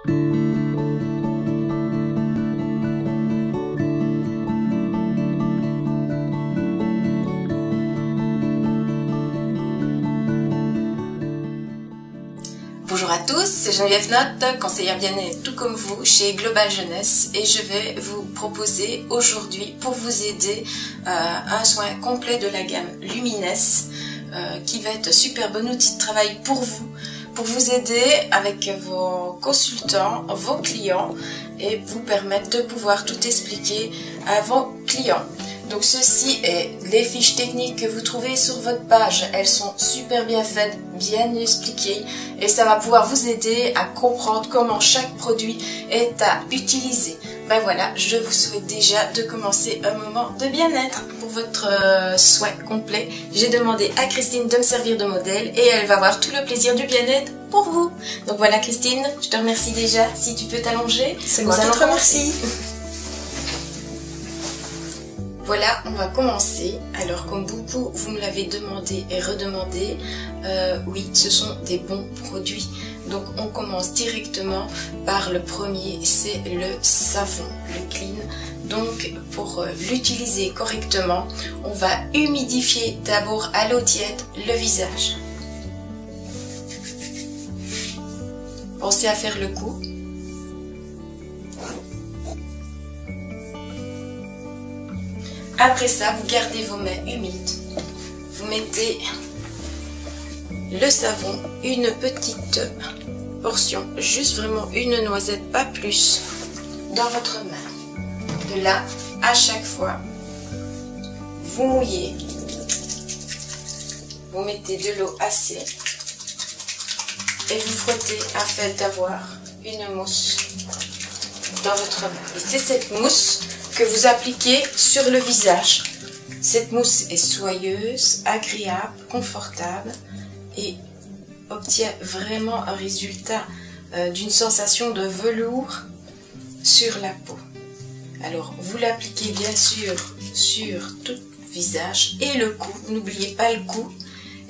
Bonjour à tous, c'est Geneviève Notte, conseillère bien-être tout comme vous chez Global Jeunesse, et je vais vous proposer aujourd'hui pour vous aider un soin complet de la gamme Lumines qui va être un super bon outil de travail pour vous aider avec vos consultants, vos clients et vous permettre de pouvoir tout expliquer à vos clients. Donc ceci est les fiches techniques que vous trouvez sur votre page. Elles sont super bien faites, bien expliquées et ça va pouvoir vous aider à comprendre comment chaque produit est à utiliser. Ben voilà, je vous souhaite déjà de commencer un moment de bien-être pour votre soin complet. J'ai demandé à Christine de me servir de modèle et elle va avoir tout le plaisir du bien-être pour vous. Donc voilà Christine, je te remercie déjà. Si tu peux t'allonger, c'est moi qui te remercie. Voilà, on va commencer. Alors comme beaucoup vous me l'avez demandé et redemandé, oui, ce sont des bons produits. Donc on commence directement par le premier, c'est le savon, le clean. Donc pour l'utiliser correctement, on va humidifier d'abord à l'eau tiède le visage. Pensez à faire le coup. Après ça, vous gardez vos mains humides. Vous mettez le savon, une petite portion, juste vraiment une noisette, pas plus, dans votre main. De là, à chaque fois, vous mouillez. Vous mettez de l'eau assez et vous frottez afin d'avoir une mousse dans votre main. Et c'est cette mousse que vous appliquez sur le visage. Cette mousse est soyeuse, agréable, confortable et obtient vraiment un résultat d'une sensation de velours sur la peau. Alors vous l'appliquez bien sûr sur tout le visage et le cou, n'oubliez pas le cou,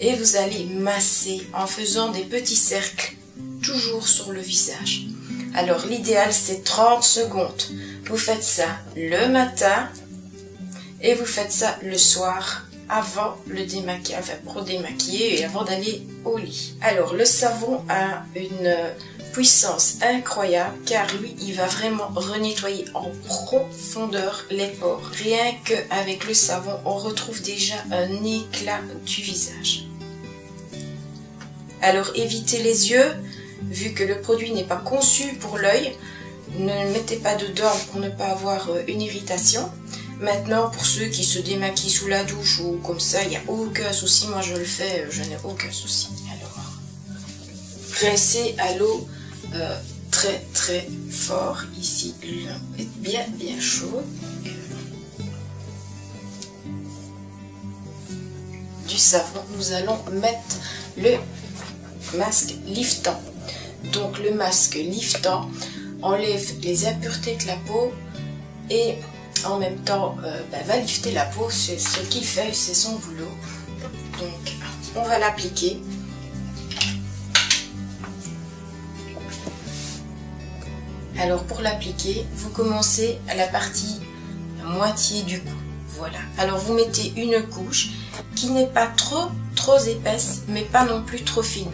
et vous allez masser en faisant des petits cercles toujours sur le visage. Alors l'idéal c'est 30 secondes. Vous faites ça le matin et vous faites ça le soir avant le démaquillage, enfin pour démaquiller et avant d'aller au lit. Alors le savon a une puissance incroyable car lui il va vraiment renettoyer en profondeur les pores. Rien qu'avec le savon on retrouve déjà un éclat du visage. Alors évitez les yeux vu que le produit n'est pas conçu pour l'œil. Ne le mettez pas dedans pour ne pas avoir une irritation. Maintenant, pour ceux qui se démaquillent sous la douche ou comme ça, il n'y a aucun souci. Moi, je le fais, je n'ai aucun souci. Alors, pressez à l'eau très très fort ici. L'eau est bien bien chaude. Du savon, nous allons mettre le masque liftant. Donc, le masque liftant enlève les impuretés de la peau et en même temps va lifter la peau, c'est ce qu'il fait, c'est son boulot. Donc on va l'appliquer. Alors pour l'appliquer, vous commencez à la partie moitié du cou. Voilà. Alors vous mettez une couche qui n'est pas trop épaisse, mais pas non plus trop fine.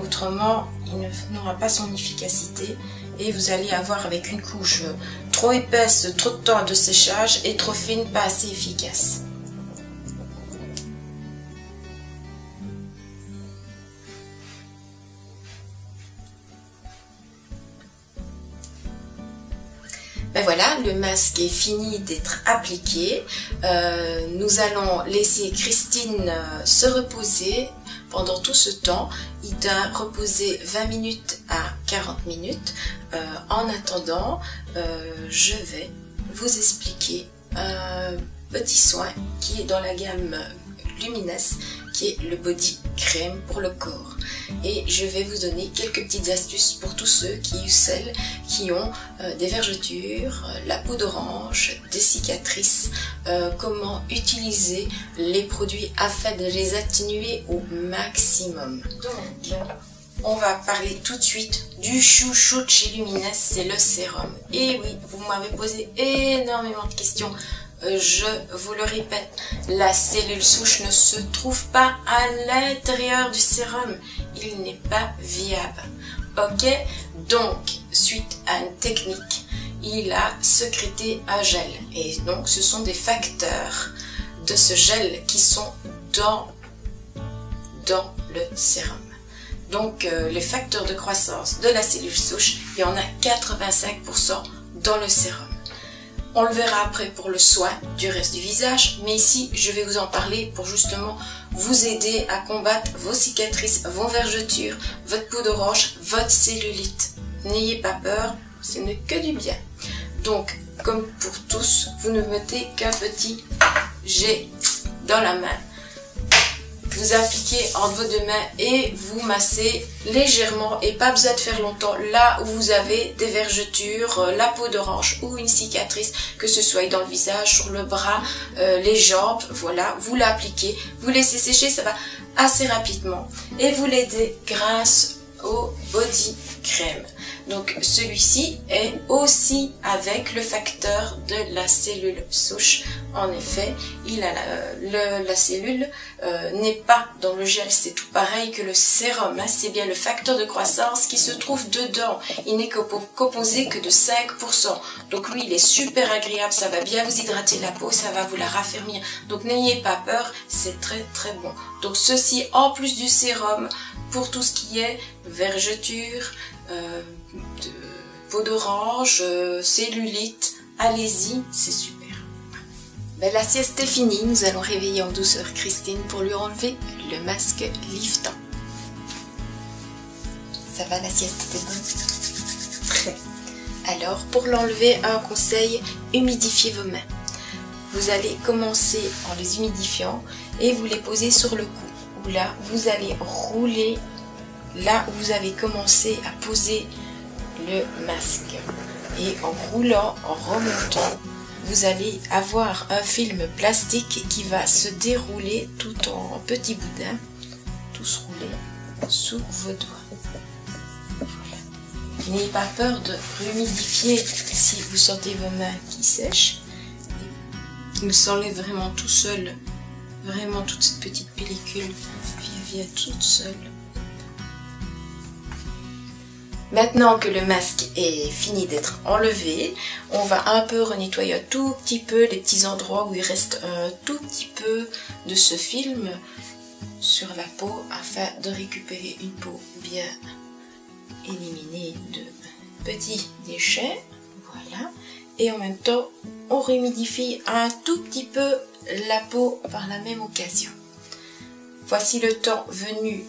Autrement, il n'aura pas son efficacité. Et vous allez avoir avec une couche trop épaisse, trop de temps de séchage et trop fine, pas assez efficace. Ben voilà, le masque est fini d'être appliqué. Nous allons laisser Christine se reposer. Pendant tout ce temps, il doit reposer 20 minutes à 40 minutes. En attendant, je vais vous expliquer un petit soin qui est dans la gamme Lumines, qui est le body crème pour le corps. Et je vais vous donner quelques petites astuces pour tous ceux ou celles qui ont des vergetures, la peau d'orange, des cicatrices, comment utiliser les produits afin de les atténuer au maximum. Donc, on va parler tout de suite du chouchou de chez Luminess, c'est le sérum. Et oui, vous m'avez posé énormément de questions. Je vous le répète, la cellule souche ne se trouve pas à l'intérieur du sérum. Il n'est pas viable. Ok? Donc, suite à une technique, il a sécrété un gel. Et donc, ce sont des facteurs de ce gel qui sont dans le sérum. Donc, les facteurs de croissance de la cellule souche, il y en a 85% dans le sérum. On le verra après pour le soin du reste du visage, mais ici, je vais vous en parler pour justement vous aider à combattre vos cicatrices, vos vergetures, votre peau d'orange, votre cellulite. N'ayez pas peur, ce n'est que du bien. Donc, comme pour tous, vous ne mettez qu'un petit jet dans la main. Vous appliquez entre vos deux mains et vous massez légèrement et pas besoin de faire longtemps là où vous avez des vergetures, la peau d'orange ou une cicatrice, que ce soit dans le visage, sur le bras, les jambes, voilà, vous l'appliquez, vous laissez sécher, ça va assez rapidement et vous l'aidez grâce au body crème. Donc celui-ci est aussi avec le facteur de la cellule souche. En effet, la cellule n'est pas dans le gel, c'est tout pareil que le sérum. Hein, c'est bien le facteur de croissance qui se trouve dedans. Il n'est composé que de 5%. Donc lui, il est super agréable, ça va bien vous hydrater la peau, ça va vous la raffermir. Donc n'ayez pas peur, c'est très très bon. Donc ceci, en plus du sérum, pour tout ce qui est vergeture, de peau d'orange, cellulite, allez-y, c'est super. Ben, la sieste est finie, nous allons réveiller en douceur Christine pour lui enlever le masque liftant. Ça va, la sieste était bonne? Très. Alors, pour l'enlever, un conseil, humidifiez vos mains. Vous allez commencer en les humidifiant et vous les posez sur le cou. Où là, vous allez rouler là où vous avez commencé à poser le masque. Et en roulant, en remontant, vous allez avoir un film plastique qui va se dérouler tout en petits boudins, tous roulés sous vos doigts. Voilà. N'ayez pas peur de humidifier si vous sentez vos mains qui sèchent. Il s'enlève vraiment tout seul, vraiment toute cette petite pellicule vient toute seule. Maintenant que le masque est fini d'être enlevé, on va un peu renettoyer un tout petit peu les petits endroits où il reste un tout petit peu de ce film sur la peau afin de récupérer une peau bien éliminée de petits déchets. Voilà. Et en même temps, on humidifie un tout petit peu la peau par la même occasion. Voici le temps venu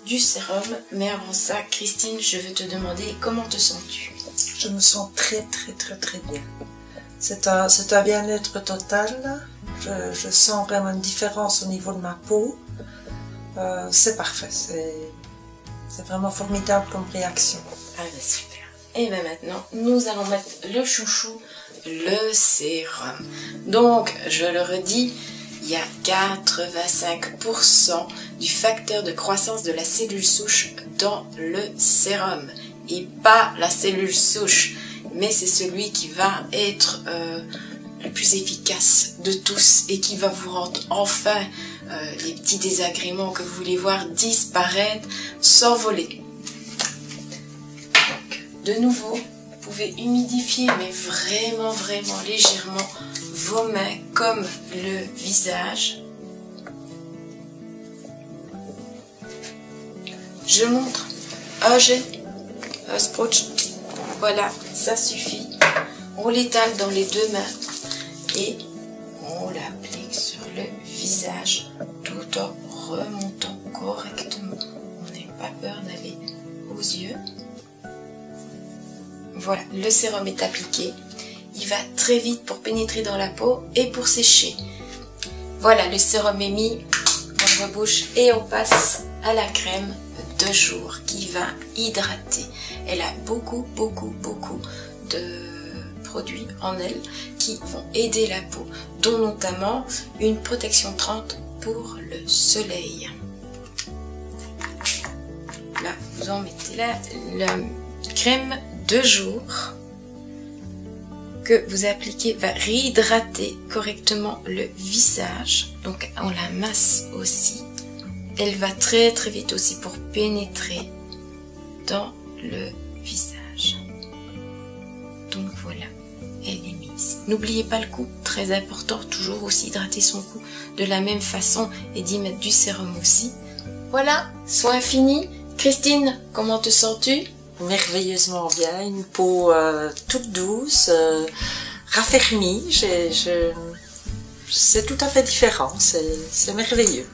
du sérum, mais avant ça, Christine, je veux te demander comment te sens-tu? Je me sens très bien. C'est un bien-être total. Je sens vraiment une différence au niveau de ma peau. C'est parfait. C'est vraiment formidable comme réaction. Ah ben super. Et bien maintenant, nous allons mettre le chouchou, le sérum. Donc, je le redis, il y a 85% du facteur de croissance de la cellule souche dans le sérum. Et pas la cellule souche, mais c'est celui qui va être le plus efficace de tous et qui va vous rendre enfin les petits désagréments que vous voulez voir disparaître, s'envoler. Donc, de nouveau, vous pouvez humidifier, mais vraiment légèrement vos mains comme le visage. Je montre un jet, un sprouch, voilà, ça suffit. On l'étale dans les deux mains et on l'applique sur le visage tout en remontant correctement. On n'a pas peur d'aller aux yeux. Voilà, le sérum est appliqué. Il va très vite pour pénétrer dans la peau et pour sécher. Voilà, le sérum est mis, on rebouche et on passe à la crème de jour qui va hydrater. Elle a beaucoup de produits en elle qui vont aider la peau, dont notamment une protection 30 pour le soleil. là, vous en mettez là. La crème de jour que vous appliquez va réhydrater correctement le visage. Donc on la masse aussi. Elle va très très vite aussi pour pénétrer dans le visage. Donc voilà, elle est mise. N'oubliez pas le cou, très important, toujours aussi hydrater son cou de la même façon et d'y mettre du sérum aussi. Voilà, soin fini. Christine, comment te sens-tu? Merveilleusement bien, une peau toute douce, raffermie, c'est tout à fait différent, c'est merveilleux.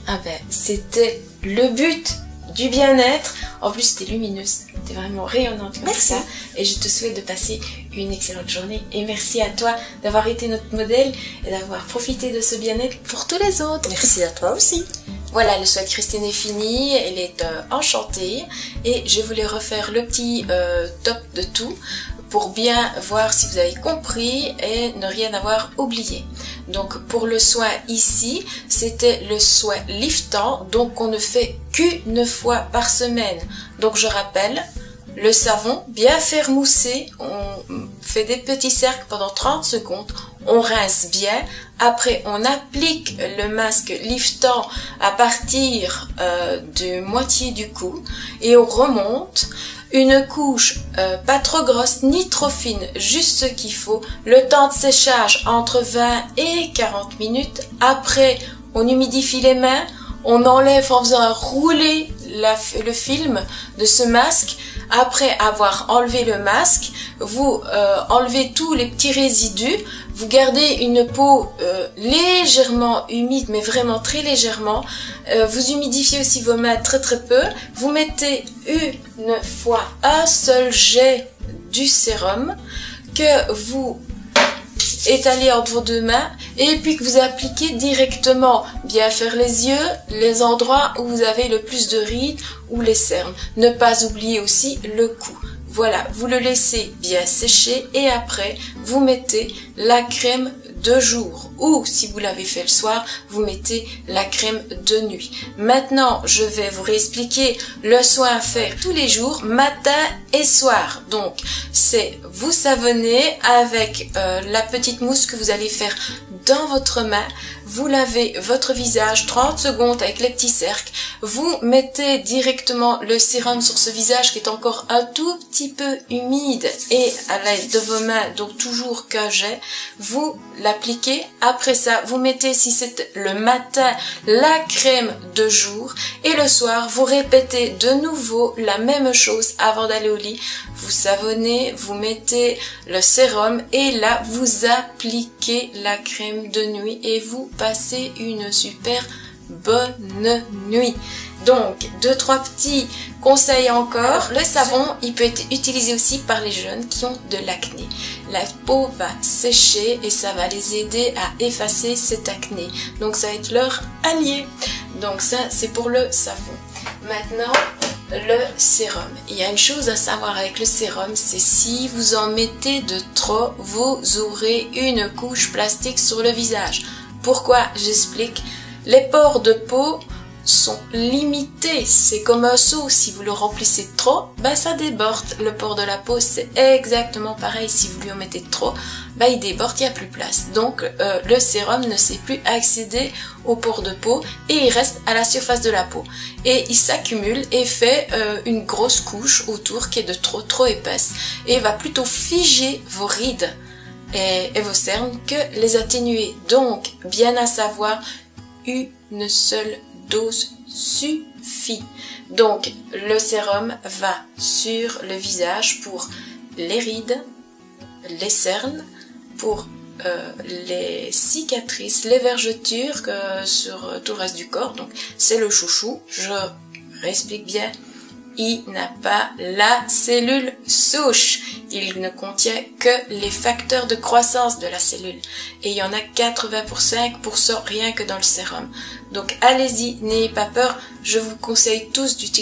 Ah ben, c'était le but du bien-être. En plus, t'es lumineuse, t'es vraiment rayonnante comme ça. Et je te souhaite de passer une excellente journée. Et merci à toi d'avoir été notre modèle et d'avoir profité de ce bien-être pour tous les autres. Merci à toi aussi. Voilà, le soin de Christine est fini, elle est enchantée et je voulais refaire le petit top de tout pour bien voir si vous avez compris et ne rien avoir oublié. Donc pour le soin ici, c'était le soin liftant, donc on ne fait qu'une fois par semaine. Donc je rappelle, le savon bien faire mousser, on fait des petits cercles pendant 30 secondes, on rince bien, après on applique le masque liftant à partir de moitié du cou et on remonte. Une couche pas trop grosse ni trop fine, juste ce qu'il faut. Le temps de séchage entre 20 et 40 minutes. Après, on humidifie les mains, on enlève en faisant rouler le film de ce masque. Après avoir enlevé le masque, vous enlevez tous les petits résidus. Vous gardez une peau légèrement humide, mais vraiment très légèrement. Vous humidifiez aussi vos mains très très peu. Vous mettez une fois un seul jet du sérum que vous étalez entre vos deux mains et puis que vous appliquez directement. Bien faire les yeux, les endroits où vous avez le plus de rides ou les cernes. Ne pas oublier aussi le cou. Voilà, vous le laissez bien sécher et après, vous mettez la crème de jour ou si vous l'avez fait le soir, vous mettez la crème de nuit. Maintenant, je vais vous réexpliquer le soin à faire tous les jours, matin et soir. Donc, c'est vous savonner avec la petite mousse que vous allez faire dans votre main. Vous lavez votre visage 30 secondes avec les petits cercles. Vous mettez directement le sérum sur ce visage qui est encore un tout petit peu humide et à l'aide de vos mains, donc toujours qu'un jet, vous l'appliquez. Après ça, vous mettez, si c'est le matin, la crème de jour et le soir, vous répétez de nouveau la même chose avant d'aller au lit. Vous savonnez, vous mettez le sérum et là, vous appliquez la crème de nuit et vous passez une super bonne nuit. Donc, 2-3 petits conseils encore. Le savon, il peut être utilisé aussi par les jeunes qui ont de l'acné. La peau va sécher et ça va les aider à effacer cette acné. Donc, ça va être leur allié. Donc, ça, c'est pour le savon. Maintenant, le sérum. Il y a une chose à savoir avec le sérum, c'est si vous en mettez de trop, vous aurez une couche plastique sur le visage. Pourquoi? J'explique. Les pores de peau sont limités, c'est comme un seau, si vous le remplissez trop, ben ça déborde. Le pore de la peau, c'est exactement pareil, si vous lui en mettez trop, ben il déborde, il n'y a plus de place. Donc le sérum ne sait plus accéder aux pores de peau et il reste à la surface de la peau. Et il s'accumule et fait une grosse couche autour qui est de trop épaisse et va plutôt figer vos rides et vos cernes que les atténuer. Donc, bien à savoir, une seule dose suffit. Donc, le sérum va sur le visage pour les rides, les cernes, pour les cicatrices, les vergetures sur tout le reste du corps. Donc, c'est le chouchou. Je réexplique bien. Il n'a pas la cellule souche. Il ne contient que les facteurs de croissance de la cellule. Et il y en a 85% rien que dans le sérum. Donc allez-y, n'ayez pas peur. Je vous conseille tous d'utiliser